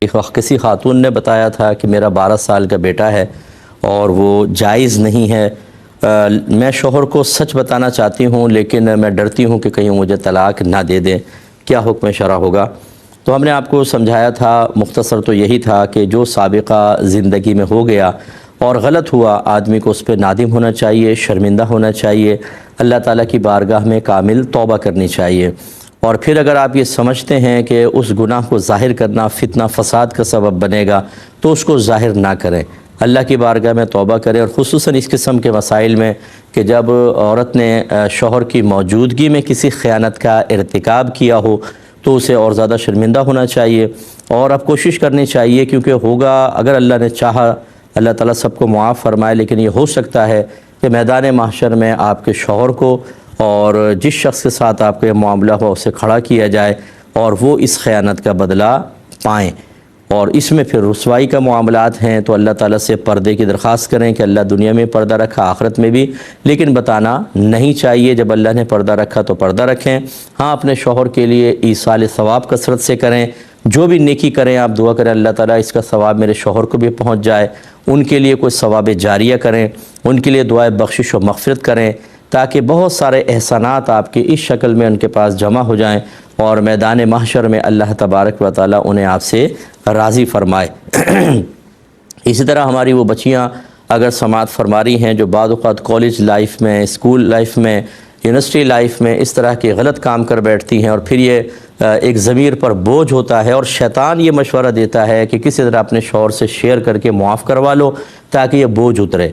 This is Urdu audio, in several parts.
ایک وقت کسی خاتون نے بتایا تھا کہ میرا 12 سال کا بیٹا ہے اور وہ جائز نہیں ہے۔ میں شوہر کو سچ بتانا چاہتی ہوں لیکن میں ڈرتی ہوں کہ کہیں مجھے طلاق نہ دے دیں، کیا حکم شرع ہوگا؟ تو ہم نے آپ کو سمجھایا تھا، مختصر تو یہی تھا کہ جو سابقہ زندگی میں ہو گیا اور غلط ہوا، آدمی کو اس پہ نادم ہونا چاہیے، شرمندہ ہونا چاہیے، اللہ تعالیٰ کی بارگاہ میں کامل توبہ کرنی چاہیے۔ اور پھر اگر آپ یہ سمجھتے ہیں کہ اس گناہ کو ظاہر کرنا فتنہ فساد کا سبب بنے گا تو اس کو ظاہر نہ کریں، اللہ کی بارگاہ میں توبہ کریں۔ اور خصوصاً اس قسم کے مسائل میں کہ جب عورت نے شوہر کی موجودگی میں کسی خیانت کا ارتکاب کیا ہو تو اسے اور زیادہ شرمندہ ہونا چاہیے اور اب کوشش کرنی چاہیے، کیونکہ ہوگا اگر اللہ نے چاہا، اللہ تعالیٰ سب کو معاف فرمائے، لیکن یہ ہو سکتا ہے کہ میدان محشر میں آپ کے شوہر کو اور جس شخص کے ساتھ آپ کا یہ معاملہ ہوا اسے کھڑا کیا جائے اور وہ اس خیانت کا بدلہ پائیں، اور اس میں پھر رسوائی کا معاملات ہیں۔ تو اللہ تعالیٰ سے پردے کی درخواست کریں کہ اللہ دنیا میں پردہ رکھا، آخرت میں بھی، لیکن بتانا نہیں چاہیے۔ جب اللہ نے پردہ رکھا تو پردہ رکھیں۔ ہاں، اپنے شوہر کے لیے ایصال ثواب کثرت سے کریں، جو بھی نیکی کریں آپ دعا کریں اللہ تعالیٰ اس کا ثواب میرے شوہر کو بھی پہنچ جائے، ان کے لیے کوئی ثواب جاریہ کریں، ان کے لیے دعائے بخشش و مغفرت کریں، تاکہ بہت سارے احسانات آپ کے اس شکل میں ان کے پاس جمع ہو جائیں اور میدان محشر میں اللہ تبارک و تعالیٰ انہیں آپ سے راضی فرمائے۔ اسی طرح ہماری وہ بچیاں اگر سماعت فرما رہی ہیں جو بعض اوقات کالج لائف میں، اسکول لائف میں، یونیورسٹی لائف میں اس طرح کے غلط کام کر بیٹھتی ہیں، اور پھر یہ ایک ضمیر پر بوجھ ہوتا ہے اور شیطان یہ مشورہ دیتا ہے کہ کسی طرح اپنے شوہر سے شیئر کر کے معاف کروا لو تاکہ یہ بوجھ اترے۔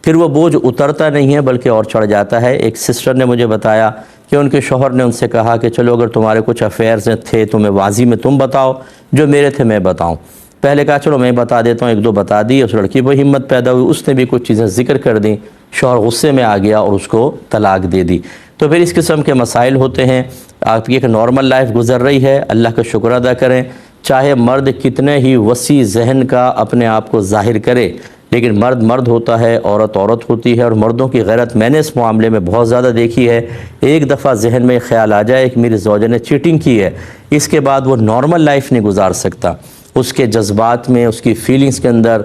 پھر وہ بوجھ اترتا نہیں ہے بلکہ اور چڑھ جاتا ہے۔ ایک سسٹر نے مجھے بتایا کہ ان کے شوہر نے ان سے کہا کہ چلو اگر تمہارے کچھ افیئرز تھے تو میں واضح میں تم بتاؤ، جو میرے تھے میں بتاؤں۔ پہلے کہا چلو میں بتا دیتا ہوں، ایک دو بتا دی، اس لڑکی کو ہمت پیدا ہوئی، اس نے بھی کچھ چیزیں ذکر کر دیں، شوہر غصے میں آ گیا اور اس کو طلاق دے دی۔ تو پھر اس قسم کے مسائل ہوتے ہیں۔ آپ کی ایک نارمل لائف گزر رہی ہے، اللہ کا شکر ادا کریں، چاہے مرد کتنے ہی وسیع ذہن کا اپنے آپ کو ظاہر کرے، لیکن مرد مرد ہوتا ہے، عورت عورت ہوتی ہے، اور مردوں کی غیرت میں نے اس معاملے میں بہت زیادہ دیکھی ہے۔ ایک دفعہ ذہن میں خیال آ جائے کہ میری زوجہ نے چیٹنگ کی ہے، اس کے بعد وہ نارمل لائف نہیں گزار سکتا، اس کے جذبات میں، اس کی فیلنگز کے اندر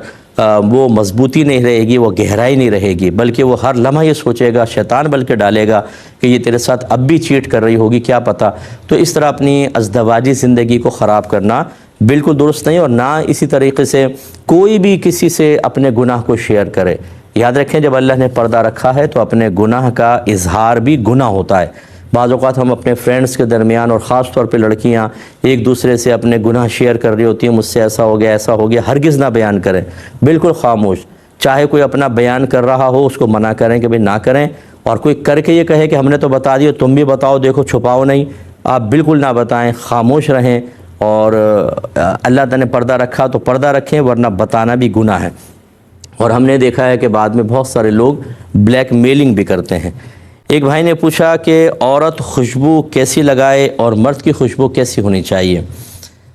وہ مضبوطی نہیں رہے گی، وہ گہرائی نہیں رہے گی، بلکہ وہ ہر لمحہ یہ سوچے گا، شیطان بلکہ ڈالے گا کہ یہ تیرے ساتھ اب بھی چیٹ کر رہی ہوگی، کیا پتہ۔ تو اس طرح اپنی ازدواجی زندگی کو خراب کرنا بالکل درست نہیں، اور نہ اسی طریقے سے کوئی بھی کسی سے اپنے گناہ کو شیئر کرے۔ یاد رکھیں جب اللہ نے پردہ رکھا ہے تو اپنے گناہ کا اظہار بھی گناہ ہوتا ہے۔ بعض اوقات ہم اپنے فرینڈز کے درمیان، اور خاص طور پہ لڑکیاں ایک دوسرے سے اپنے گناہ شیئر کر رہی ہوتی ہیں، مجھ سے ایسا ہو گیا، ایسا ہو گیا، ہرگز نہ بیان کریں، بالکل خاموش۔ چاہے کوئی اپنا بیان کر رہا ہو اس کو منع کریں کہ بھئی نہ کریں، اور کوئی کر کے یہ کہے کہ ہم نے تو بتا دیا تم بھی بتاؤ، دیکھو چھپاؤ نہیں، آپ بالکل نہ بتائیں، خاموش رہیں، اور اللہ تعالیٰ نے پردہ رکھا تو پردہ رکھیں، ورنہ بتانا بھی گناہ ہے۔ اور ہم نے دیکھا ہے کہ بعد میں بہت سارے لوگ بلیک میلنگ بھی کرتے ہیں۔ ایک بھائی نے پوچھا کہ عورت خوشبو کیسی لگائے اور مرد کی خوشبو کیسی ہونی چاہیے؟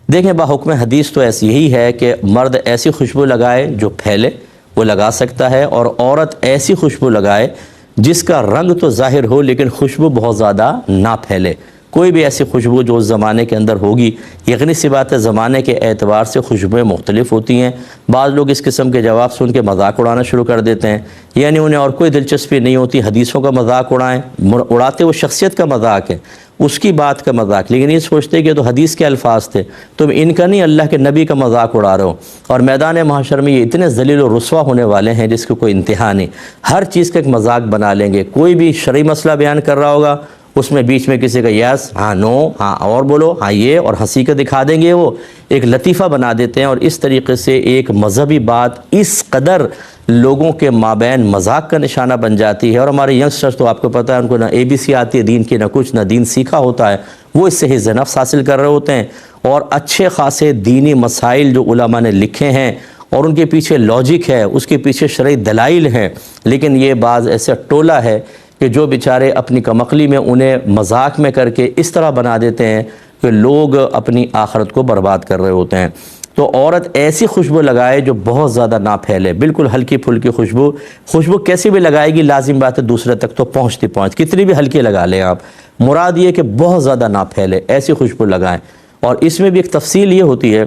دیکھیں بحکم حدیث تو ایسی یہی ہے کہ مرد ایسی خوشبو لگائے جو پھیلے، وہ لگا سکتا ہے، اور عورت ایسی خوشبو لگائے جس کا رنگ تو ظاہر ہو لیکن خوشبو بہت زیادہ نہ پھیلے۔ کوئی بھی ایسی خوشبو جو اس زمانے کے اندر ہوگی، یقینی سی بات ہے زمانے کے اعتبار سے خوشبوئیں مختلف ہوتی ہیں۔ بعض لوگ اس قسم کے جواب سن کے مذاق اڑانا شروع کر دیتے ہیں، یعنی انہیں اور کوئی دلچسپی نہیں ہوتی، حدیثوں کا مذاق اڑاتے وہ شخصیت کا مذاق ہے، اس کی بات کا مذاق، لیکن یہ سوچتے کہ تو حدیث کے الفاظ تھے، تم ان کا نہیں اللہ کے نبی کا مذاق اڑا رہے ہو۔ اور میدان محشر میں یہ اتنے ذلیل و رسوا ہونے والے ہیں جس کو کوئی انتہا نہیں، ہر چیز کا ایک مذاق بنا لیں گے۔ کوئی بھی شرعی مسئلہ بیان کر رہا ہوگا، اس میں بیچ میں کسی کا یس، ہاں نو، ہاں اور بولو، ہاں یہ، اور ہنسی کا دکھا دیں گے، وہ ایک لطیفہ بنا دیتے ہیں، اور اس طریقے سے ایک مذہبی بات اس قدر لوگوں کے مابین مذاق کا نشانہ بن جاتی ہے۔ اور ہمارے ینگسٹرز تو آپ کو پتہ ہے ان کو نہ ABC آتی ہے دین کی، نہ کچھ، نہ دین سیکھا ہوتا ہے، وہ اس سے حفظ نفس حاصل کر رہے ہوتے ہیں، اور اچھے خاصے دینی مسائل جو علماء نے لکھے ہیں اور ان کے پیچھے لاجک ہے، اس کے پیچھے شرعی دلائل ہیں، لیکن یہ بعض ایسا ٹولہ ہے کہ جو بیچارے اپنی کمقلی میں انہیں مذاق میں کر کے اس طرح بنا دیتے ہیں کہ لوگ اپنی آخرت کو برباد کر رہے ہوتے ہیں۔ تو عورت ایسی خوشبو لگائے جو بہت زیادہ نہ پھیلے، بالکل ہلکی پھلکی خوشبو کیسی بھی لگائے گی لازم بات ہے دوسرے تک تو پہنچتی کتنی بھی ہلکی لگا لیں آپ، مراد یہ کہ بہت زیادہ نہ پھیلے، ایسی خوشبو لگائیں۔ اور اس میں بھی ایک تفصیل یہ ہوتی ہے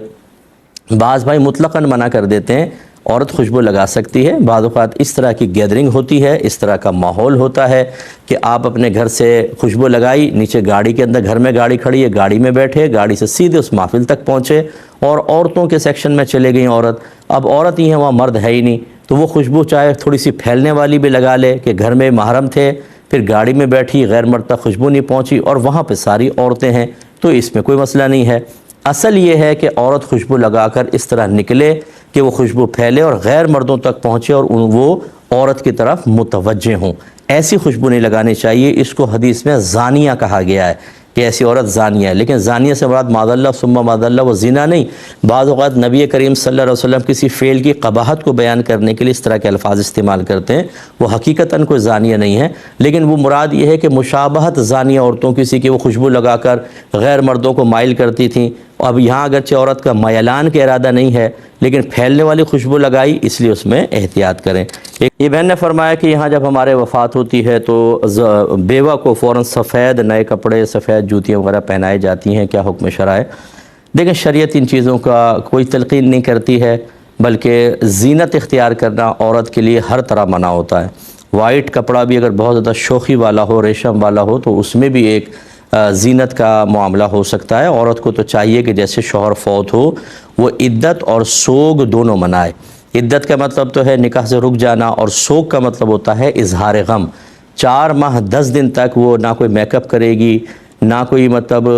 بعض بھائی مطلقاً منع کر دیتے ہیں، عورت خوشبو لگا سکتی ہے، بعض اوقات اس طرح کی گیدرنگ ہوتی ہے، اس طرح کا ماحول ہوتا ہے کہ آپ اپنے گھر سے خوشبو لگائی، نیچے گاڑی کے اندر، گھر میں گاڑی کھڑی ہے، گاڑی میں بیٹھے، گاڑی سے سیدھے اس محفل تک پہنچے اور عورتوں کے سیکشن میں چلے گئیں عورت، اب عورت ہی ہے وہاں مرد ہے ہی نہیں، تو وہ خوشبو چاہے تھوڑی سی پھیلنے والی بھی لگا لے کہ گھر میں محرم تھے، پھر گاڑی میں بیٹھی، غیر مرد تک خوشبو نہیں پہنچی اور وہاں پہ ساری عورتیں ہیں، تو اس میں کوئی مسئلہ نہیں ہے۔ اصل یہ ہے کہ عورت خوشبو لگا کر اس طرح نکلے کہ وہ خوشبو پھیلے اور غیر مردوں تک پہنچے اور وہ عورت کی طرف متوجہ ہوں۔ ایسی خوشبو نہیں لگانی چاہیے، اس کو حدیث میں زانیہ کہا گیا ہے کہ ایسی عورت زانیہ ہے، لیکن زانیہ سے مراد معاذ اللہ ثم معاذ اللہ وہ زنا نہیں۔ بعض اوقات نبی کریم صلی اللہ علیہ وسلم کسی فعل کی قباحت کو بیان کرنے کے لیے اس طرح کے الفاظ استعمال کرتے ہیں، وہ حقیقتاً کوئی زانیہ نہیں ہے، لیکن وہ مراد یہ ہے کہ مشابہت زانیہ عورتوں کسی کی وہ خوشبو لگا کر غیر مردوں کو مائل کرتی تھیں۔ اب یہاں اگرچہ عورت کا میلان کا ارادہ نہیں ہے لیکن پھیلنے والی خوشبو لگائی، اس لیے اس میں احتیاط کریں۔ یہ بہن نے فرمایا کہ یہاں جب ہمارے وفات ہوتی ہے تو بیوہ کو فوراً سفید نئے کپڑے، سفید جوتیاں وغیرہ پہنائی جاتی ہیں، کیا حکم شرع ہے؟ دیکھیں شریعت ان چیزوں کا کوئی تلقین نہیں کرتی ہے، بلکہ زینت اختیار کرنا عورت کے لیے ہر طرح منع ہوتا ہے۔ وائٹ کپڑا بھی اگر بہت زیادہ شوخی والا ہو، ریشم والا ہو، تو اس میں بھی ایک زینت کا معاملہ ہو سکتا ہے۔ عورت کو تو چاہیے کہ جیسے شوہر فوت ہو وہ عدت اور سوگ دونوں منائے۔ عدت کا مطلب تو ہے نکاح سے رک جانا، اور سوگ کا مطلب ہوتا ہے اظہار غم۔ 4 ماہ 10 دن تک وہ نہ کوئی میک اپ کرے گی، نہ کوئی مطلب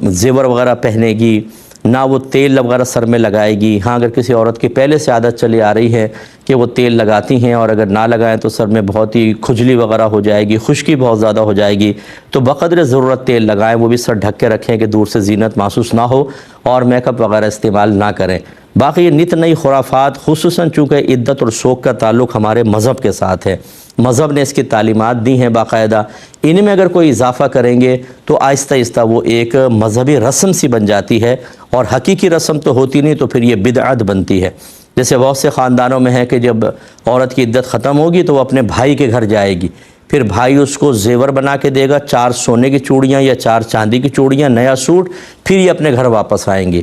زیور وغیرہ پہنے گی، نہ وہ تیل وغیرہ سر میں لگائے گی۔ ہاں اگر کسی عورت کی پہلے سے عادت چلی آ رہی ہے کہ وہ تیل لگاتی ہیں اور اگر نہ لگائیں تو سر میں بہت ہی کھجلی وغیرہ ہو جائے گی، خشکی بہت زیادہ ہو جائے گی، تو بقدر ضرورت تیل لگائیں، وہ بھی سر ڈھک کے رکھیں کہ دور سے زینت محسوس نہ ہو، اور میک اپ وغیرہ استعمال نہ کریں۔ باقی یہ نت نئی خرافات، خصوصاً چونکہ عدت اور سوگ کا تعلق ہمارے مذہب کے ساتھ ہے، مذہب نے اس کی تعلیمات دی ہیں باقاعدہ، ان میں اگر کوئی اضافہ کریں گے تو آہستہ آہستہ وہ ایک مذہبی رسم سی بن جاتی ہے، اور حقیقی رسم تو ہوتی نہیں، تو پھر یہ بدعت بنتی ہے۔ جیسے بہت سے خاندانوں میں ہے کہ جب عورت کی عدت ختم ہوگی تو وہ اپنے بھائی کے گھر جائے گی، پھر بھائی اس کو زیور بنا کے دے گا، 4 سونے کی چوڑیاں یا 4 چاندی کی چوڑیاں، نیا سوٹ، پھر یہ اپنے گھر واپس آئیں گی۔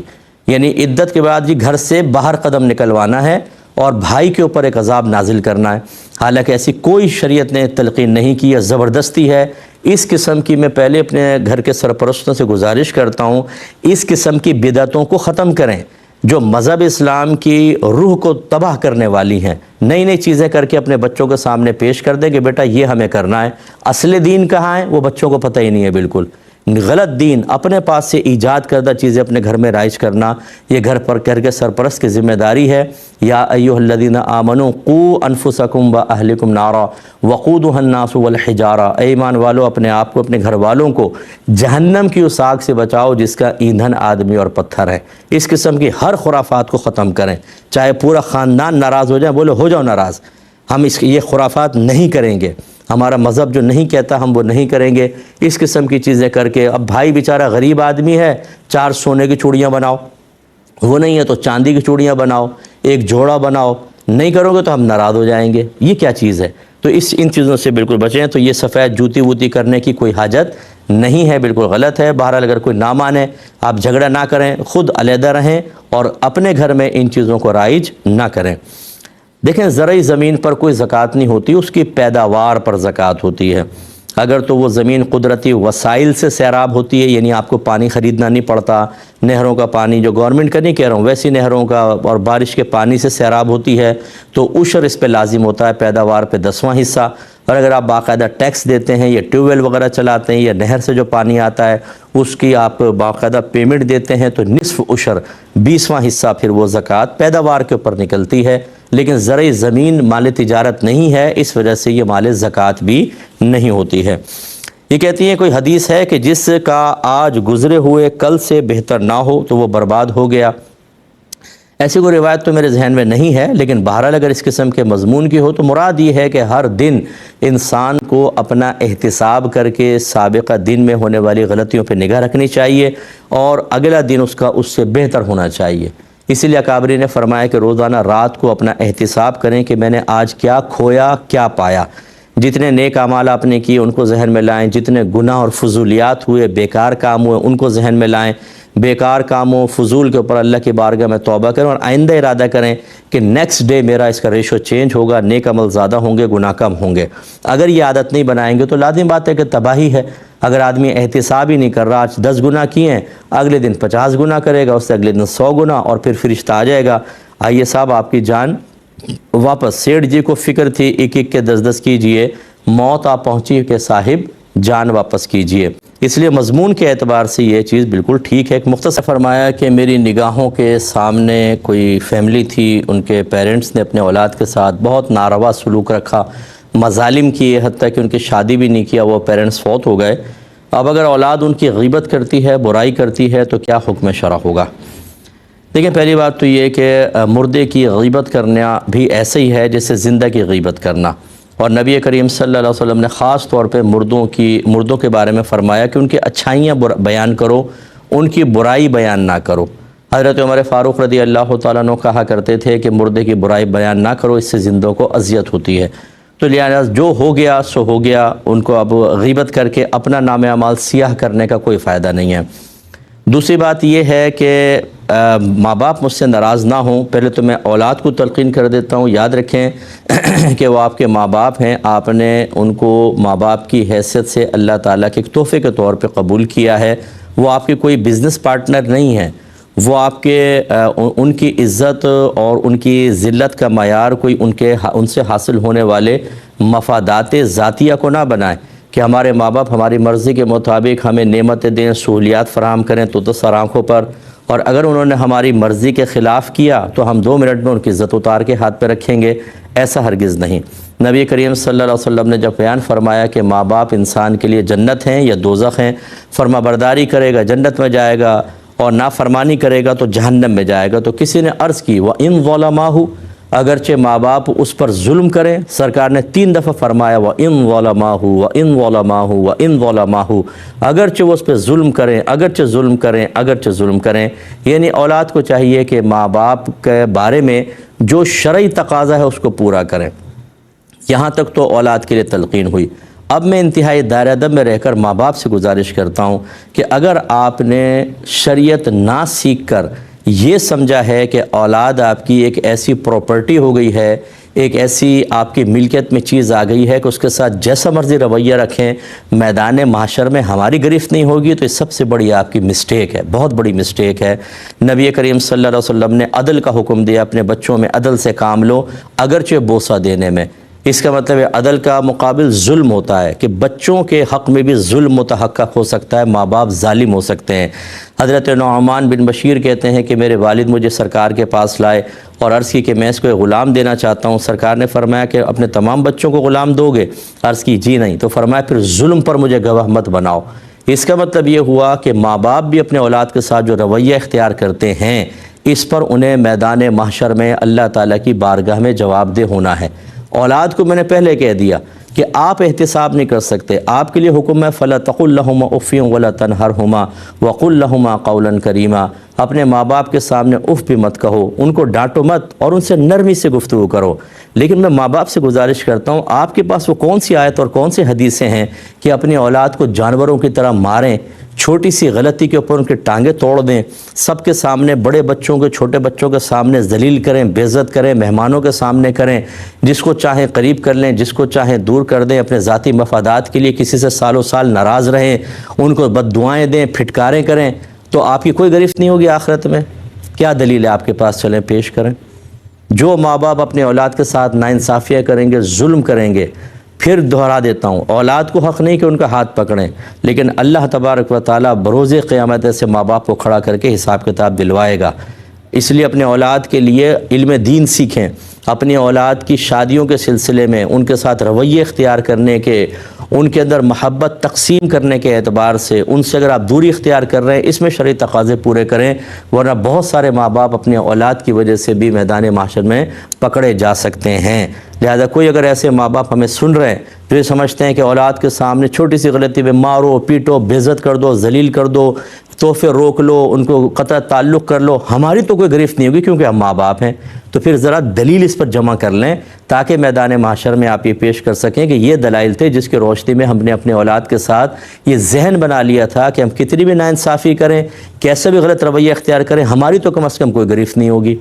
یعنی عدت کے بعد یہ گھر سے باہر قدم نکلوانا ہے اور بھائی کے اوپر ایک عذاب نازل کرنا ہے، حالانکہ ایسی کوئی شریعت نے تلقین نہیں کی ہے، زبردستی ہے۔ اس قسم کی میں پہلے اپنے گھر کے سرپرستوں سے گزارش کرتا ہوں، اس قسم کی بدعتوں کو ختم کریں جو مذہب اسلام کی روح کو تباہ کرنے والی ہیں۔ نئی نئی چیزیں کر کے اپنے بچوں کے سامنے پیش کر دیں کہ بیٹا یہ ہمیں کرنا ہے، اصل دین کہاں ہے وہ بچوں کو پتہ ہی نہیں ہے۔ بالکل غلط دین، اپنے پاس سے ایجاد کردہ چیزیں اپنے گھر میں رائج کرنا، یہ گھر کے سرپرست کی ذمہ داری ہے۔ یا ایھا الذین آمنوا قوا انفسکم واہلکم نارا وقودھا الناس والحجارہ، اے ایمان والو اپنے آپ کو، اپنے گھر والوں کو جہنم کی اس آگ سے بچاؤ جس کا ایندھن آدمی اور پتھر ہے۔ اس قسم کی ہر خرافات کو ختم کریں، چاہے پورا خاندان ناراض ہو جائے، بولے ہو جاؤ ناراض، ہم یہ خرافات نہیں کریں گے، ہمارا مذہب جو نہیں کہتا ہم وہ نہیں کریں گے۔ اس قسم کی چیزیں کر کے، اب بھائی بیچارہ غریب آدمی ہے، 4 سونے کی چوڑیاں بناؤ، وہ نہیں ہے تو چاندی کی چوڑیاں بناؤ، ایک جوڑا بناؤ، نہیں کرو گے تو ہم ناراض ہو جائیں گے، یہ کیا چیز ہے؟ تو ان چیزوں سے بالکل بچیں۔ تو یہ سفید جوتی ووتی کرنے کی کوئی حاجت نہیں ہے، بالکل غلط ہے۔ بہرحال اگر کوئی نہ مانے، آپ جھگڑا نہ کریں، خود علیحدہ رہیں اور اپنے گھر میں ان چیزوں کو رائج نہ کریں۔ دیکھیں زرعی زمین پر کوئی زکوٰۃ نہیں ہوتی، اس کی پیداوار پر زکوٰۃ ہوتی ہے۔ اگر تو وہ زمین قدرتی وسائل سے سیراب ہوتی ہے، یعنی آپ کو پانی خریدنا نہیں پڑتا، نہروں کا پانی، جو گورنمنٹ کا نہیں کہہ رہا ہوں، ویسی نہروں کا اور بارش کے پانی سے سیراب ہوتی ہے، تو عشر اس پہ لازم ہوتا ہے، پیداوار پہ 10واں حصہ۔ اور اگر آپ باقاعدہ ٹیکس دیتے ہیں یا ٹیوب ویل وغیرہ چلاتے ہیں یا نہر سے جو پانی آتا ہے اس کی آپ باقاعدہ پیمنٹ دیتے ہیں، تو نصف عشر 20واں حصہ پھر وہ زکوٰۃ پیداوار کے اوپر نکلتی ہے۔ لیکن زرعی زمین مال تجارت نہیں ہے، اس وجہ سے یہ مال زکوٰۃ بھی نہیں ہوتی ہے۔ یہ کہتی ہیں کوئی حدیث ہے کہ جس کا آج گزرے ہوئے کل سے بہتر نہ ہو تو وہ برباد ہو گیا۔ ایسی کوئی روایت تو میرے ذہن میں نہیں ہے، لیکن بہرحال اگر اس قسم کے مضمون کی ہو تو مراد یہ ہے کہ ہر دن انسان کو اپنا احتساب کر کے سابقہ دن میں ہونے والی غلطیوں پہ نگاہ رکھنی چاہیے اور اگلا دن اس سے بہتر ہونا چاہیے۔ اسی لیے اکابری نے فرمایا کہ روزانہ رات کو اپنا احتساب کریں کہ میں نے آج کیا کھویا کیا پایا۔ جتنے نیک اعمال آپ نے کیے ان کو ذہن میں لائیں، جتنے گناہ اور فضولیات ہوئے، بیکار کام ہوئے ان کو ذہن میں لائیں، بیکار کاموں فضول کے اوپر اللہ کی بارگاہ میں توبہ کریں اور آئندہ ارادہ کریں کہ نیکسٹ ڈے میرا اس کا ریشو چینج ہوگا، نیک عمل زیادہ ہوں گے، گناہ کم ہوں گے۔ اگر یہ عادت نہیں بنائیں گے تو لازم بات ہے کہ تباہی ہے۔ اگر آدمی احتساب ہی نہیں کر رہا، آج 10 گناہ کیے ہیں، اگلے دن 50 گناہ کرے گا، اس سے اگلے دن 100 گناہ، اور پھر فرشتہ آ جائے گا، آئیے صاحب آپ کی جان واپس۔ سیٹھ جی کو فکر تھی 1 کے 10 کیجئے، موت آپ پہنچی کہ صاحب جان واپس کیجئے۔ اس لیے مضمون کے اعتبار سے یہ چیز بالکل ٹھیک ہے۔ ایک مختصر فرمایا کہ میری نگاہوں کے سامنے کوئی فیملی تھی، ان کے پیرنٹس نے اپنے اولاد کے ساتھ بہت ناروا سلوک رکھا، مظالم کیے، حتیٰ کہ ان کی شادی بھی نہیں کیا، وہ پیرنٹس فوت ہو گئے۔ اب اگر اولاد ان کی غیبت کرتی ہے، برائی کرتی ہے، تو کیا حکم شرع ہوگا؟ دیکھیں، پہلی بات تو یہ کہ مردے کی غیبت کرنا بھی ایسے ہی ہے جیسے زندہ کی غیبت کرنا، اور نبی کریم صلی اللہ علیہ وسلم نے خاص طور پہ مردوں کے بارے میں فرمایا کہ ان کی اچھائیاں بیان کرو، ان کی برائی بیان نہ کرو۔ حضرت عمر فاروق رضی اللہ تعالیٰ عنہ کہا کرتے تھے کہ مردے کی برائی بیان نہ کرو، اس سے زندوں کو اذیت ہوتی ہے۔ تو لہٰذا جو ہو گیا سو ہو گیا، ان کو اب غیبت کر کے اپنا نام اعمال سیاہ کرنے کا کوئی فائدہ نہیں ہے۔ دوسری بات یہ ہے کہ ماں باپ مجھ سے ناراض نہ ہوں، پہلے تو میں اولاد کو تلقین کر دیتا ہوں، یاد رکھیں کہ وہ آپ کے ماں باپ ہیں، آپ نے ان کو ماں باپ کی حیثیت سے اللہ تعالیٰ کے ایک تحفے کے طور پہ قبول کیا ہے۔ وہ آپ کے کوئی بزنس پارٹنر نہیں ہیں، وہ آپ کے ان کی عزت اور ان کی ذلت کا معیار کوئی ان سے حاصل ہونے والے مفادات ذاتیہ کو نہ بنائیں کہ ہمارے ماں باپ ہماری مرضی کے مطابق ہمیں نعمتیں دیں، سہولیات فراہم کریں تو سر آنکھوں پر، اور اگر انہوں نے ہماری مرضی کے خلاف کیا تو ہم 2 منٹ میں ان کی عزت اتار کے ہاتھ پہ رکھیں گے، ایسا ہرگز نہیں۔ نبی کریم صلی اللہ علیہ وسلم نے جب بیان فرمایا کہ ماں باپ انسان کے لیے جنت ہیں یا دوزخ ہیں، فرما برداری کرے گا جنت میں جائے گا اور نافرمانی کرے گا تو جہنم میں جائے گا۔ تو کسی نے عرض کی وَإِن ظَلَمَاهُ، اگرچہ ماں باپ اس پر ظلم کریں، سرکار نے 3 دفعہ فرمایا وَإِن ظَلَمَاهُ وَإِن ظَلَمَاهُ وَإِن ظَلَمَاهُ، اگرچہ وہ اس پہ ظلم کریں، اگرچہ ظلم کریں، اگرچہ ظلم کریں۔ یعنی اولاد کو چاہیے کہ ماں باپ کے بارے میں جو شرعی تقاضا ہے اس کو پورا کریں۔ یہاں تک تو اولاد کے لیے تلقین ہوئی۔ اب میں انتہائی دائرہ ادب میں رہ کر ماں باپ سے گزارش کرتا ہوں کہ اگر آپ نے شریعت نہ سیکھ کر یہ سمجھا ہے کہ اولاد آپ کی ایک ایسی پراپرٹی ہو گئی ہے، ایک ایسی آپ کی ملکیت میں چیز آ گئی ہے کہ اس کے ساتھ جیسا مرضی رویہ رکھیں، میدان محشر میں ہماری گرفت نہیں ہوگی، تو یہ سب سے بڑی آپ کی مسٹیک ہے، بہت بڑی مسٹیک ہے۔ نبی کریم صلی اللہ علیہ وسلم نے عدل کا حکم دیا، اپنے بچوں میں عدل سے کام لو، اگرچہ بوسہ دینے میں۔ اس کا مطلب ہے عدل کا مقابل ظلم ہوتا ہے کہ بچوں کے حق میں بھی ظلم متحقق ہو سکتا ہے، ماں باپ ظالم ہو سکتے ہیں۔ حضرت نعمان بن بشیر کہتے ہیں کہ میرے والد مجھے سرکار کے پاس لائے اور عرض کی کہ میں اس کو غلام دینا چاہتا ہوں۔ سرکار نے فرمایا کہ اپنے تمام بچوں کو غلام دو گے؟ عرض کی جی نہیں۔ تو فرمایا پھر ظلم پر مجھے گواہ مت بناؤ۔ اس کا مطلب یہ ہوا کہ ماں باپ بھی اپنے اولاد کے ساتھ جو رویہ اختیار کرتے ہیں، اس پر انہیں میدان محشر میں اللہ تعالیٰ کی بارگاہ میں جواب دہ ہونا ہے۔ اولاد کو میں نے پہلے کہہ دیا کہ آپ احتساب نہیں کر سکتے، آپ کے لیے حکم ہے فَلَا تَقُلْ لَهُمَا أُفٍّ وَلَا تَنْهَرْهُمَا وَقُلْ لَهُمَا قَوْلًا كَرِيمًا۔ اپنے ماں باپ کے سامنے اف بھی مت کہو، ان کو ڈانٹو مت اور ان سے نرمی سے گفتگو کرو۔ لیکن میں ماں باپ سے گزارش کرتا ہوں، آپ کے پاس وہ کون سی آیت اور کون سی حدیثیں ہیں کہ اپنی اولاد کو جانوروں کی طرح ماریں، چھوٹی سی غلطی کے اوپر ان کے ٹانگیں توڑ دیں، سب کے سامنے، بڑے بچوں کے چھوٹے بچوں کے سامنے ذلیل کریں، بے عزت کریں، مہمانوں کے سامنے کریں، جس کو چاہیں قریب کر لیں، جس کو چاہیں دور کر دیں، اپنے ذاتی مفادات کے لیے کسی سے سالوں سال ناراض رہیں، ان کو بد دعائیں دیں، پھٹکاریں کریں، تو آپ کی کوئی گرفت نہیں ہوگی آخرت میں؟ کیا دلیل ہے آپ کے پاس؟ چلیں پیش کریں۔ جو ماں باپ اپنے اولاد کے ساتھ ناانصافیاں کریں گے، ظلم کریں گے، پھر دہرا دیتا ہوں، اولاد کو حق نہیں کہ ان کا ہاتھ پکڑیں، لیکن اللہ تبارک و تعالیٰ بروز قیامت سے ماں باپ کو کھڑا کر کے حساب کتاب دلوائے گا۔ اس لیے اپنے اولاد کے لیے علم دین سیکھیں، اپنی اولاد کی شادیوں کے سلسلے میں ان کے ساتھ رویے اختیار کرنے کے، ان کے اندر محبت تقسیم کرنے کے اعتبار سے ان سے اگر آپ دوری اختیار کر رہے ہیں، اس میں شرعی تقاضے پورے کریں، ورنہ بہت سارے ماں باپ اپنے اولاد کی وجہ سے بھی میدان محشر میں پکڑے جا سکتے ہیں۔ لہذا کوئی اگر ایسے ماں باپ ہمیں سن رہے ہیں جو یہ سمجھتے ہیں کہ اولاد کے سامنے چھوٹی سی غلطی پہ مارو پیٹو، بے عزت کر دو، ذلیل کر دو، تحفے روک لو، ان کو قطع تعلق کر لو، ہماری تو کوئی گرفت نہیں ہوگی کیونکہ ہم ماں باپ ہیں۔ تو پھر ذرا دلیل اس پر جمع کر لیں تاکہ میدان محشر میں آپ یہ پیش کر سکیں کہ یہ دلائل تھے جس کی روشنی میں ہم نے اپنے اولاد کے ساتھ یہ ذہن بنا لیا تھا کہ ہم کتنی بھی ناانصافی کریں، کیسے بھی غلط رویہ اختیار کریں، ہماری تو کم از کم کوئی گرفت نہیں ہوگی۔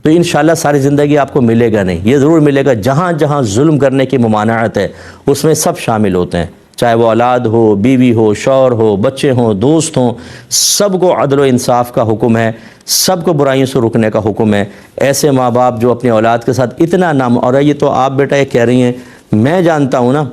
تو انشاءاللہ ساری زندگی آپ کو ملے گا نہیں، یہ ضرور ملے گا جہاں جہاں ظلم کرنے کی ممانعت ہے اس میں سب شامل ہوتے ہیں، چاہے وہ اولاد ہو، بیوی ہو، شوہر ہو، بچے ہوں، دوست ہوں، سب کو عدل و انصاف کا حکم ہے، سب کو برائیوں سے رکنے کا حکم ہے۔ ایسے ماں باپ جو اپنی اولاد کے ساتھ اتنا نام، اور یہ تو آپ بیٹا یہ کہہ رہی ہیں، میں جانتا ہوں نا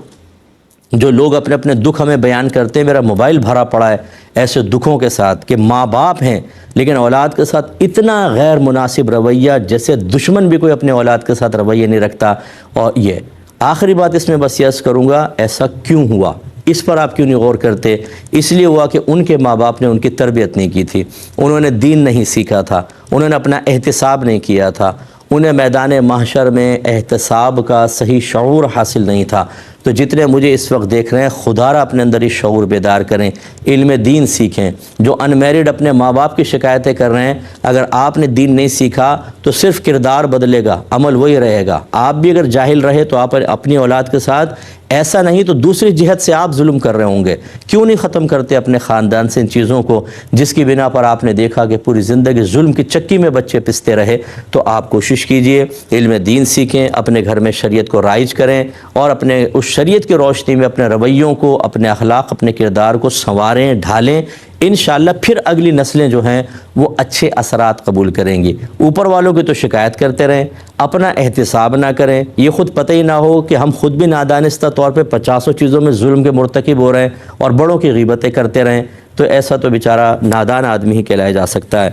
جو لوگ اپنے اپنے دکھ ہمیں بیان کرتے ہیں، میرا موبائل بھرا پڑا ہے ایسے دکھوں کے ساتھ کہ ماں باپ ہیں لیکن اولاد کے ساتھ اتنا غیر مناسب رویہ، جیسے دشمن بھی کوئی اپنے اولاد کے ساتھ رویہ نہیں رکھتا۔ اور یہ آخری بات اس میں بس یس کروں گا، ایسا کیوں ہوا، اس پر آپ کیوں نہیں غور کرتے؟ اس لیے ہوا کہ ان کے ماں باپ نے ان کی تربیت نہیں کی تھی، انہوں نے دین نہیں سیکھا تھا، انہوں نے اپنا احتساب نہیں کیا تھا، انہیں میدان محشر میں احتساب کا صحیح شعور حاصل نہیں تھا۔ تو جتنے مجھے اس وقت دیکھ رہے ہیں، خدا را اپنے اندر یہ شعور بیدار کریں، علم دین سیکھیں۔ جو ان میرڈ اپنے ماں باپ کی شکایتیں کر رہے ہیں، اگر آپ نے دین نہیں سیکھا تو صرف کردار بدلے گا، عمل وہی رہے گا۔ آپ بھی اگر جاہل رہے تو آپ اپنی اولاد کے ساتھ ایسا نہیں تو دوسری جہت سے آپ ظلم کر رہے ہوں گے۔ کیوں نہیں ختم کرتے اپنے خاندان سے ان چیزوں کو جس کی بنا پر آپ نے دیکھا کہ پوری زندگی ظلم کی چکی میں بچے پستے رہے؟ تو آپ کوشش کیجئے، علم دین سیکھیں، اپنے گھر میں شریعت کو رائج کریں اور اپنے اس شریعت کی روشنی میں اپنے رویوں کو، اپنے اخلاق، اپنے کردار کو سنواریں، ڈھالیں۔ انشاءاللہ پھر اگلی نسلیں جو ہیں وہ اچھے اثرات قبول کریں گی۔ اوپر والوں کی تو شکایت کرتے رہیں، اپنا احتساب نہ کریں، یہ خود پتہ ہی نہ ہو کہ ہم خود بھی نادانستہ طور پہ 50 چیزوں میں ظلم کے مرتکب ہو رہے ہیں اور بڑوں کی غیبتیں کرتے رہیں، تو ایسا تو بیچارہ نادان آدمی ہی کہلایا جا سکتا ہے۔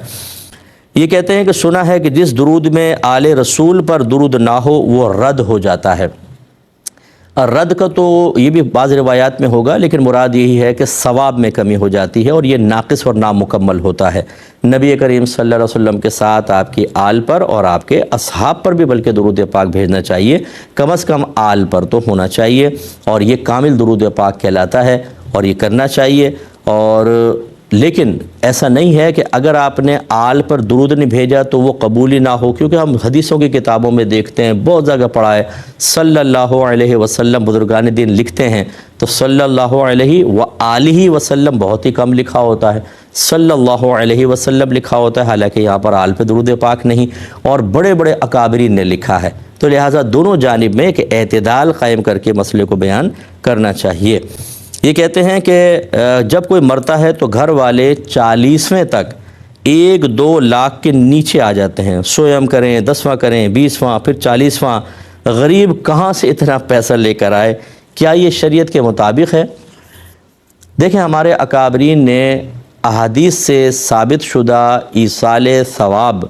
یہ کہتے ہیں کہ سنا ہے کہ جس درود میں آل رسول پر درود نہ ہو وہ رد ہو جاتا ہے۔ رد کا تو یہ بھی بعض روایات میں ہوگا، لیکن مراد یہی ہے کہ ثواب میں کمی ہو جاتی ہے اور یہ ناقص اور نامکمل ہوتا ہے۔ نبی کریم صلی اللہ علیہ وسلم کے ساتھ آپ کی آل پر اور آپ کے اصحاب پر بھی بلکہ درود پاک بھیجنا چاہیے، کم از کم آل پر تو ہونا چاہیے، اور یہ کامل درود پاک کہلاتا ہے اور یہ کرنا چاہیے۔ اور لیکن ایسا نہیں ہے کہ اگر آپ نے آل پر درود نہیں بھیجا تو وہ قبول ہی نہ ہو، کیونکہ ہم حدیثوں کی کتابوں میں دیکھتے ہیں، بہت جگہ پڑھا ہے، صلی اللہ علیہ وسلم بزرگان دین لکھتے ہیں تو صلی اللہ علیہ وآلہ وسلم بہت ہی کم لکھا ہوتا ہے، صلی اللہ علیہ وسلم لکھا ہوتا ہے، حالانکہ یہاں پر آل پہ درود پاک نہیں، اور بڑے بڑے اکابرین نے لکھا ہے۔ تو لہٰذا دونوں جانب میں ایک اعتدال قائم کر کے مسئلے کو بیان کرنا چاہیے۔ یہ کہتے ہیں کہ جب کوئی مرتا ہے تو گھر والے 40ویں تک 1-2 لاکھ کے نیچے آ جاتے ہیں، سویم کریں، 10واں کریں، 20واں، پھر 40واں، غریب کہاں سے اتنا پیسہ لے کر آئے؟ کیا یہ شریعت کے مطابق ہے؟ دیکھیں، ہمارے اکابرین نے احادیث سے ثابت شدہ ایصال ثواب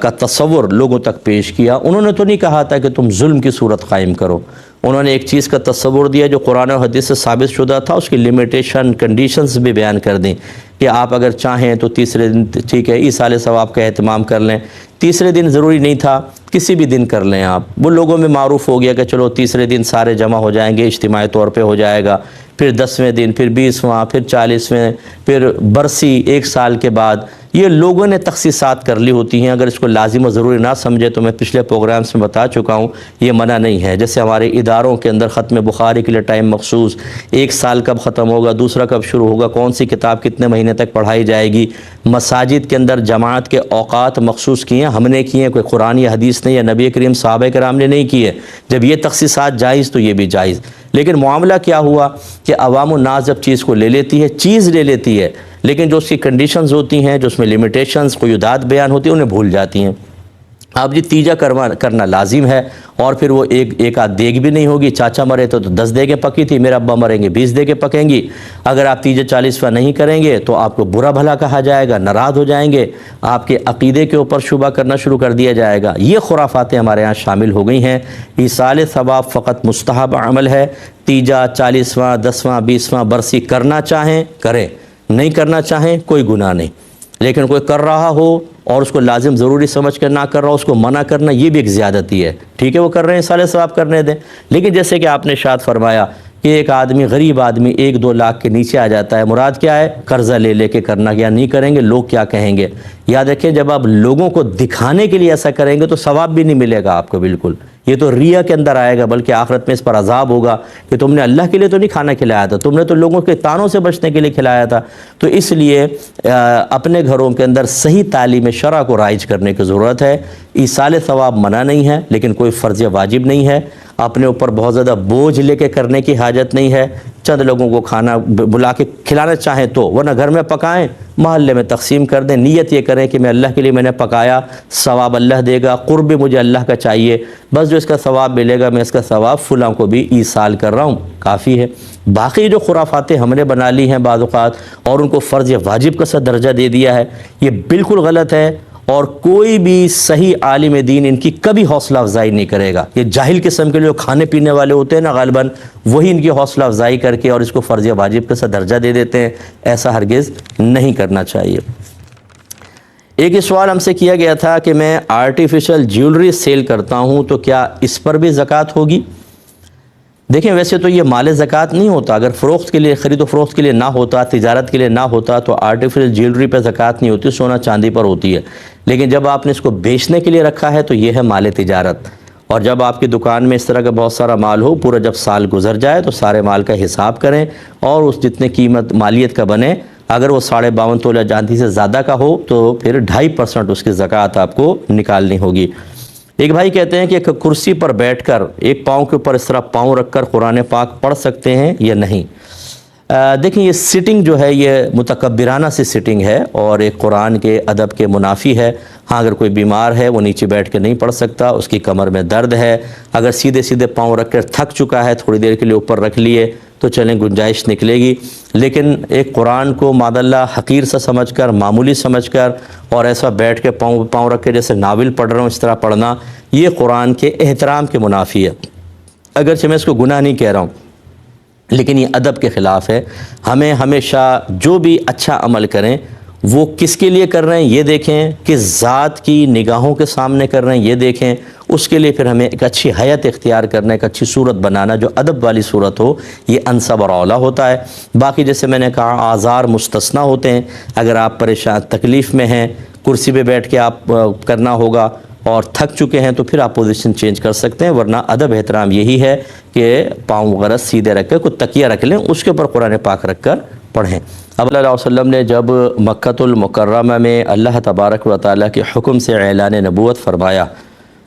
کا تصور لوگوں تک پیش کیا۔ انہوں نے تو نہیں کہا تھا کہ تم ظلم کی صورت قائم کرو، انہوں نے ایک چیز کا تصور دیا جو قرآن و حدیث سے ثابت شدہ تھا، اس کی لیمیٹیشن، کنڈیشنز بھی بیان کر دیں کہ آپ اگر چاہیں تو تیسرے دن ٹھیک ہے ایصال ثواب کا اہتمام کر لیں، تیسرے دن ضروری نہیں تھا، کسی بھی دن کر لیں آپ۔ وہ لوگوں میں معروف ہو گیا کہ چلو تیسرے دن سارے جمع ہو جائیں گے، اجتماعی طور پہ ہو جائے گا، پھر 10ویں دن، پھر 20واں، پھر 40ویں، پھر برسی 1 سال کے بعد۔ یہ لوگوں نے تخصیصات کر لی ہوتی ہیں، اگر اس کو لازم و ضروری نہ سمجھے تو میں پچھلے پروگرامز میں بتا چکا ہوں یہ منع نہیں ہے۔ جیسے ہمارے اداروں کے اندر ختم بخاری کے لیے ٹائم مخصوص، 1 سال کب ختم ہوگا، دوسرا کب شروع ہوگا، کون سی کتاب کتنے مہینے تک پڑھائی جائے گی، مساجد کے اندر جماعت کے اوقات مخصوص کیے ہیں، ہم نے کیے ہیں، کوئی قرآن یا حدیث نے یا نبی کریم صحابہ کرام نے نہیں کیے۔ جب یہ تخصیصات جائز تو یہ بھی جائز۔ لیکن معاملہ کیا ہوا کہ عوام الناس جب چیز کو لے لیتی ہے، چیز لے لیتی ہے، لیکن جو اس کی کنڈیشنز ہوتی ہیں، جو اس میں لیمیٹیشنز، قیودات بیان ہوتی ہیں، انہیں بھول جاتی ہیں۔ اب جی تیجا کرنا لازم ہے، اور پھر وہ ایک آدھ دیگ بھی نہیں ہوگی، چاچا مرے تو 10 دیگیں پکی تھی، میرے ابا مریں گے 20 دیگیں پکیں گی۔ اگر آپ تیجا 40واں نہیں کریں گے تو آپ کو برا بھلا کہا جائے گا، ناراض ہو جائیں گے، آپ کے عقیدے کے اوپر شبہ کرنا شروع کر دیا جائے گا۔ یہ خرافاتیں ہمارے ہاں شامل ہو گئی ہیں۔ ایصال ثواب فقط مستحب عمل ہے، تیجا 40واں 10واں 20واں برسی کرنا چاہیں کریں، نہیں کرنا چاہیں کوئی گناہ نہیں، لیکن کوئی کر رہا ہو اور اس کو لازم ضروری سمجھ کر نہ کر رہا ہو، اس کو منع کرنا یہ بھی ایک زیادتی ہے۔ ٹھیک ہے وہ کر رہے ہیں ایصال ثواب کرنے دیں، لیکن جیسے کہ آپ نے ارشاد فرمایا کہ ایک آدمی غریب آدمی 1-2 لاکھ کے نیچے آ جاتا ہے، مراد کیا ہے؟ قرضہ لے کے کرنا، کیا نہیں کریں گے لوگ کیا کہیں گے۔ یاد رکھیں جب آپ لوگوں کو دکھانے کے لیے ایسا کریں گے تو ثواب بھی نہیں ملے گا آپ کو، بالکل یہ تو ریا کے اندر آئے گا، بلکہ آخرت میں اس پر عذاب ہوگا کہ تم نے اللہ کے لیے تو نہیں کھانا کھلایا تھا، تم نے تو لوگوں کے طعنوں سے بچنے کے لیے کھلایا تھا۔ تو اس لیے اپنے گھروں کے اندر صحیح تعلیم شرع کو رائج کرنے کی ضرورت ہے۔ ایصال ثواب منع نہیں ہے، لیکن کوئی فرض واجب نہیں ہے، اپنے اوپر بہت زیادہ بوجھ لے کے کرنے کی حاجت نہیں ہے۔ چند لوگوں کو کھانا بلا کے کھلانا چاہیں تو، ورنہ گھر میں پکائیں، محلے میں تقسیم کر دیں، نیت یہ کریں کہ میں اللہ کے لیے میں نے پکایا، ثواب اللہ دے گا، قرب مجھے اللہ کا چاہیے، بس جو اس کا ثواب ملے گا میں اس کا ثواب فلاں کو بھی ایصال کر رہا ہوں، کافی ہے۔ باقی جو خرافاتیں ہم نے بنا لی ہیں بعض اوقات اور ان کو فرض واجب کا سا درجہ دے دیا ہے، یہ بالکل غلط ہے، اور کوئی بھی صحیح عالم دین ان کی کبھی حوصلہ افزائی نہیں کرے گا۔ یہ جاہل قسم کے جو کھانے پینے والے ہوتے ہیں نا غالباً، وہی ان کی حوصلہ افزائی کر کے اور اس کو فرض واجب کا سا درجہ دے دیتے ہیں، ایسا ہرگز نہیں کرنا چاہیے۔ ایک سوال ہم سے کیا گیا تھا کہ میں آرٹیفیشل جیولری سیل کرتا ہوں تو کیا اس پر بھی زکوٰۃ ہوگی؟ دیکھیں ویسے تو یہ مال زکوٰۃ نہیں ہوتا، اگر فروخت کے لیے، خرید و فروخت کے لیے نہ ہوتا، تجارت کے لیے نہ ہوتا تو آرٹیفیشل جیولری پہ زکوٰۃ نہیں ہوتی، سونا چاندی پر ہوتی ہے۔ لیکن جب آپ نے اس کو بیچنے کے لیے رکھا ہے تو یہ ہے مال تجارت، اور جب آپ کی دکان میں اس طرح کا بہت سارا مال ہو، پورا جب سال گزر جائے تو سارے مال کا حساب کریں اور اس جتنے قیمت مالیت کا بنے، اگر وہ 52.5 تولہ چاندی سے زیادہ کا ہو تو پھر 2.5% اس کی زکوٰۃ آپ کو نکالنی ہوگی۔ ایک بھائی کہتے ہیں کہ ایک کرسی پر بیٹھ کر ایک پاؤں کے اوپر اس طرح پاؤں رکھ کر قرآن پاک پڑھ سکتے ہیں یا نہیں؟ دیکھیں یہ سٹنگ جو ہے یہ متکبرانہ سی سٹنگ ہے اور ایک قرآن کے ادب کے منافی ہے۔ ہاں اگر کوئی بیمار ہے وہ نیچے بیٹھ کے نہیں پڑھ سکتا، اس کی کمر میں درد ہے، اگر سیدھے پاؤں رکھ کر تھک چکا ہے، تھوڑی دیر کے لیے اوپر رکھ لیے تو چلیں گنجائش نکلے گی، لیکن ایک قرآن کو معذاللہ حقیر سا سمجھ کر، معمولی سمجھ کر اور ایسا بیٹھ کے پاؤں رکھ کے جیسے ناول پڑھ رہا ہوں اس طرح پڑھنا، یہ قرآن کے احترام کے منافی ہے۔ اگرچہ میں اس کو گناہ نہیں کہہ رہا ہوں، لیکن یہ ادب کے خلاف ہے۔ ہمیں ہمیشہ جو بھی اچھا عمل کریں وہ کس کے لیے کر رہے ہیں یہ دیکھیں، کس ذات کی نگاہوں کے سامنے کر رہے ہیں یہ دیکھیں، اس کے لیے پھر ہمیں ایک اچھی حیت اختیار کرنا، ایک اچھی صورت بنانا جو ادب والی صورت ہو، یہ انسب اور اولیٰ ہوتا ہے۔ باقی جیسے میں نے کہا آزار مستثنیٰ ہوتے ہیں، اگر آپ پریشان تکلیف میں ہیں، کرسی پہ بیٹھ کے آپ کرنا ہوگا اور تھک چکے ہیں تو پھر آپ پوزیشن چینج کر سکتے ہیں، ورنہ ادب احترام یہی ہے کہ پاؤں وغیرہ سیدھے رکھ کے کوئی تکیہ رکھ لیں، اس کے اوپر قرآن پاک رکھ کر پڑھیں۔ اب اللہ علیہ وسلم نے جب مکۃ المکرمہ میں اللہ تبارک و تعالیٰ کے حکم سے اعلان نبوت فرمایا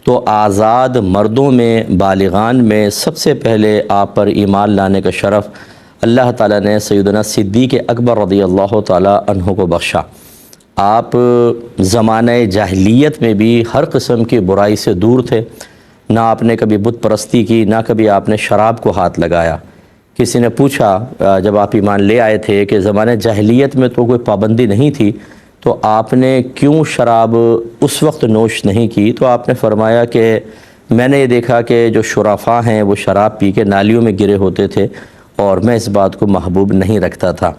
تو آزاد مردوں میں، بالغان میں سب سے پہلے آپ پر ایمان لانے کا شرف اللہ تعالیٰ نے سیدنا صدیق اکبر رضی اللہ تعالیٰ عنہ کو بخشا۔ آپ زمانہ جاہلیت میں بھی ہر قسم کی برائی سے دور تھے، نہ آپ نے کبھی بت پرستی کی، نہ کبھی آپ نے شراب کو ہاتھ لگایا۔ کسی نے پوچھا جب آپ ایمان لے آئے تھے کہ زمانہ جاہلیت میں تو کوئی پابندی نہیں تھی تو آپ نے کیوں شراب اس وقت نوش نہیں کی؟ تو آپ نے فرمایا کہ میں نے یہ دیکھا کہ جو شرفاء ہیں وہ شراب پی کے نالیوں میں گرے ہوتے تھے اور میں اس بات کو محبوب نہیں رکھتا تھا۔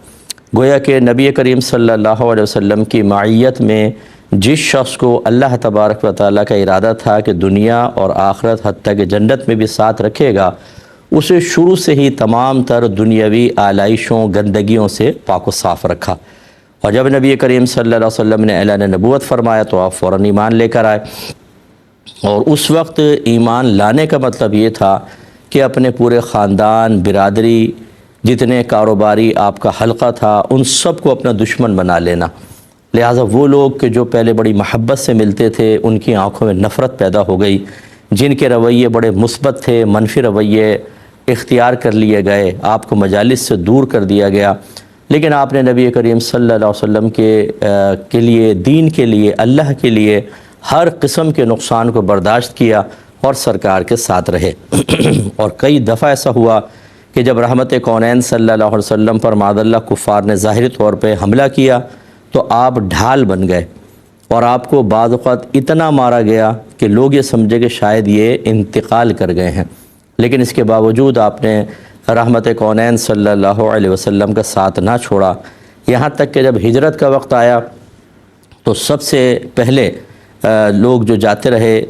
گویا کہ نبی کریم صلی اللہ علیہ وسلم کی معیت میں جس شخص کو اللہ تبارک و تعالیٰ کا ارادہ تھا کہ دنیا اور آخرت حتیٰ کہ جنت میں بھی ساتھ رکھے گا، اسے شروع سے ہی تمام تر دنیاوی آلائشوں، گندگیوں سے پاک و صاف رکھا، اور جب نبی کریم صلی اللہ علیہ وسلم نے اعلان نبوت فرمایا تو آپ فوراً ایمان لے کر آئے، اور اس وقت ایمان لانے کا مطلب یہ تھا کہ اپنے پورے خاندان، برادری، جتنے کاروباری آپ کا حلقہ تھا ان سب کو اپنا دشمن بنا لینا۔ لہٰذا وہ لوگ کہ جو پہلے بڑی محبت سے ملتے تھے ان کی آنکھوں میں نفرت پیدا ہو گئی، جن کے رویے بڑے مثبت تھے منفی رویے اختیار کر لیے گئے، آپ کو مجالس سے دور کر دیا گیا۔ لیکن آپ نے نبی کریم صلی اللہ علیہ وسلم کے لیے، دین کے لیے، اللہ کے لیے ہر قسم کے نقصان کو برداشت کیا اور سرکار کے ساتھ رہے۔ اور کئی دفعہ ایسا ہوا کہ جب رحمت کونین صلی اللہ علیہ وسلم پر معاذ اللہ کفار نے ظاہری طور پہ حملہ کیا تو آپ ڈھال بن گئے، اور آپ کو بعض اوقات اتنا مارا گیا کہ لوگ یہ سمجھے کہ شاید یہ انتقال کر گئے ہیں، لیکن اس کے باوجود آپ نے رحمت کونین صلی اللہ علیہ وسلم کا ساتھ نہ چھوڑا، یہاں تک کہ جب ہجرت کا وقت آیا تو سب سے پہلے لوگ جو جاتے رہے،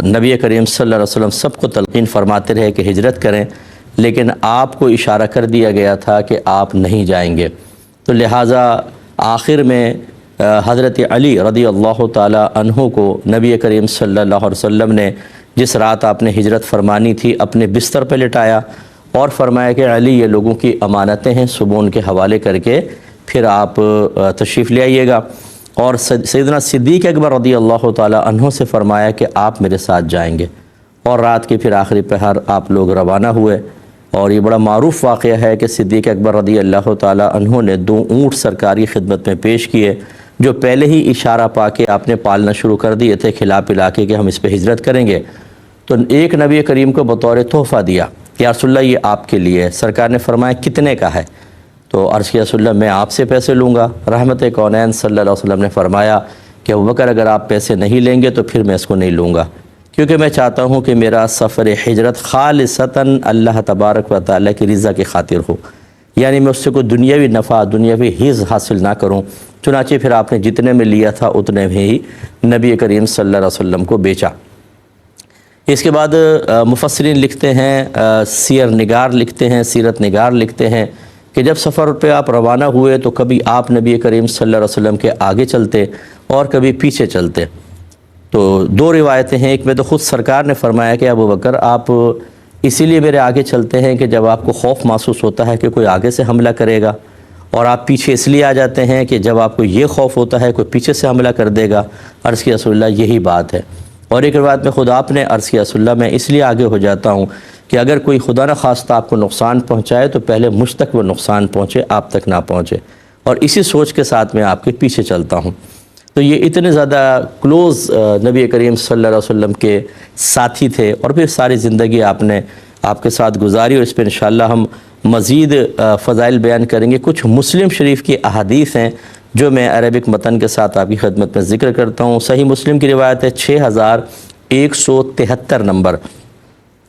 نبی کریم صلی اللہ علیہ وسلم سب کو تلقین فرماتے رہے کہ ہجرت کریں، لیکن آپ کو اشارہ کر دیا گیا تھا کہ آپ نہیں جائیں گے، تو لہٰذا آخر میں حضرت علی رضی اللہ تعالی عنہ کو نبی کریم صلی اللہ علیہ وسلم نے جس رات آپ نے ہجرت فرمانی تھی اپنے بستر پہ لٹایا اور فرمایا کہ علی یہ لوگوں کی امانتیں ہیں، صبح ان کے حوالے کر کے پھر آپ تشریف لے آئیے گا، اور سیدنا صدیق اکبر رضی اللہ تعالی عنہ سے فرمایا کہ آپ میرے ساتھ جائیں گے، اور رات کے پھر آخری پہر آپ لوگ روانہ ہوئے۔ اور یہ بڑا معروف واقعہ ہے کہ صدیق اکبر رضی اللہ تعالی عنہ نے 2 اونٹ سرکاری خدمت میں پیش کیے، جو پہلے ہی اشارہ پا کے آپ نے پالنا شروع کر دیے تھے کھلا پلا کے کہ ہم اس پہ ہجرت کریں گے۔ تو ایک نبی کریم کو بطور تحفہ دیا کہ یا رسول اللہ یہ آپ کے لیے ہے۔ سرکار نے فرمایا کتنے کا ہے؟ تو عرض کیا رسول اللہ میں آپ سے پیسے لوں گا۔ رحمت کونین صلی اللہ علیہ وسلم نے فرمایا کہ ابوبکر اگر آپ پیسے نہیں لیں گے تو پھر میں اس کو نہیں لوں گا، کیونکہ میں چاہتا ہوں کہ میرا سفر ہجرت خالصتاً اللہ تبارک و تعالیٰ کی رضا کی خاطر ہو، یعنی میں اس سے کوئی دنیاوی نفع دنیاوی حظ حاصل نہ کروں۔ چنانچہ پھر آپ نے جتنے میں لیا تھا اتنے میں ہی نبی کریم صلی اللہ علیہ وسلم کو بیچا۔ اس کے بعد مفسرین لکھتے ہیں، سیر نگار لکھتے ہیں، سیرت نگار لکھتے ہیں کہ جب سفر پہ آپ روانہ ہوئے تو کبھی آپ نبی کریم صلی اللہ علیہ وسلم کے آگے چلتے اور کبھی پیچھے چلتے۔ تو 2 روایتیں ہیں، ایک میں تو خود سرکار نے فرمایا کہ ابوبکر آپ اسی لیے میرے آگے چلتے ہیں کہ جب آپ کو خوف محسوس ہوتا ہے کہ کوئی آگے سے حملہ کرے گا، اور آپ پیچھے اس لیے آ جاتے ہیں کہ جب آپ کو یہ خوف ہوتا ہے کوئی پیچھے سے حملہ کر دے گا۔ عرض کیا رسول اللہ یہی بات ہے۔ اور ایک روایت میں خود آپ نے عرض کیا رسول اللہ میں اس لیے آگے ہو جاتا ہوں کہ اگر کوئی خدا نہ خواستہ آپ کو نقصان پہنچائے تو پہلے مجھ تک وہ نقصان پہنچے، آپ تک نہ پہنچے، اور اسی سوچ کے ساتھ میں آپ کے پیچھے چلتا ہوں۔ تو یہ اتنے زیادہ کلوز نبی کریم صلی اللہ علیہ وسلم کے ساتھی تھے، اور پھر ساری زندگی آپ کے ساتھ گزاری، اور اس پہ انشاءاللہ ہم مزید فضائل بیان کریں گے۔ کچھ مسلم شریف کی احادیث ہیں جو میں عربک متن کے ساتھ آپ کی خدمت میں ذکر کرتا ہوں۔ صحیح مسلم کی روایت ہے 6173 نمبر،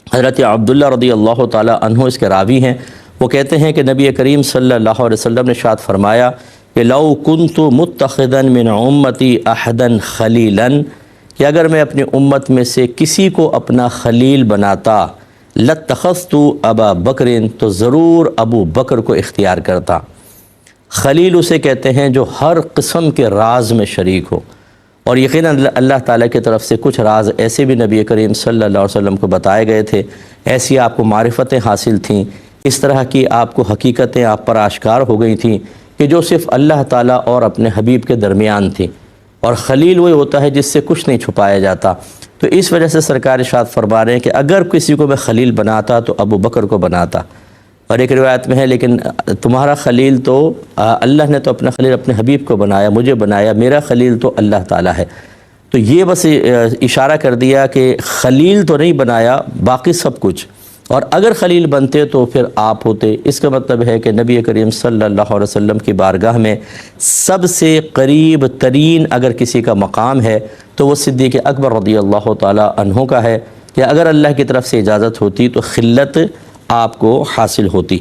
حضرت عبداللہ رضی اللہ تعالی عنہ اس کے راوی ہیں۔ وہ کہتے ہیں کہ نبی کریم صلی اللہ علیہ وسلم نے ارشاد فرمایا کہ لو کنت متخذا من امتی احدا خلیلا، کہ اگر میں اپنی امت میں سے کسی کو اپنا خلیل بناتا، لاتخذت ابا بکر، تو ضرور ابو بکر کو اختیار کرتا۔ خلیل اسے کہتے ہیں جو ہر قسم کے راز میں شریک ہو، اور یقیناً اللہ تعالیٰ کی طرف سے کچھ راز ایسے بھی نبی کریم صلی اللہ علیہ وسلم کو بتائے گئے تھے، ایسی آپ کو معرفتیں حاصل تھیں، اس طرح کی آپ کو حقیقتیں آپ پر آشکار ہو گئی تھیں کہ جو صرف اللہ تعالیٰ اور اپنے حبیب کے درمیان تھی، اور خلیل وہی ہوتا ہے جس سے کچھ نہیں چھپایا جاتا۔ تو اس وجہ سے سرکار ارشاد فرما رہے ہیں کہ اگر کسی کو میں خلیل بناتا تو ابو بکر کو بناتا۔ اور ایک روایت میں ہے لیکن تمہارا خلیل تو اللہ نے تو اپنا خلیل اپنے حبیب کو بنایا، مجھے بنایا، میرا خلیل تو اللہ تعالیٰ ہے۔ تو یہ بس اشارہ کر دیا کہ خلیل تو نہیں بنایا، باقی سب کچھ، اور اگر خلیل بنتے تو پھر آپ ہوتے۔ اس کا مطلب ہے کہ نبی کریم صلی اللہ علیہ وسلم کی بارگاہ میں سب سے قریب ترین اگر کسی کا مقام ہے تو وہ صدیق اکبر رضی اللہ تعالی عنہ کا ہے، کہ اگر اللہ کی طرف سے اجازت ہوتی تو خلت آپ کو حاصل ہوتی۔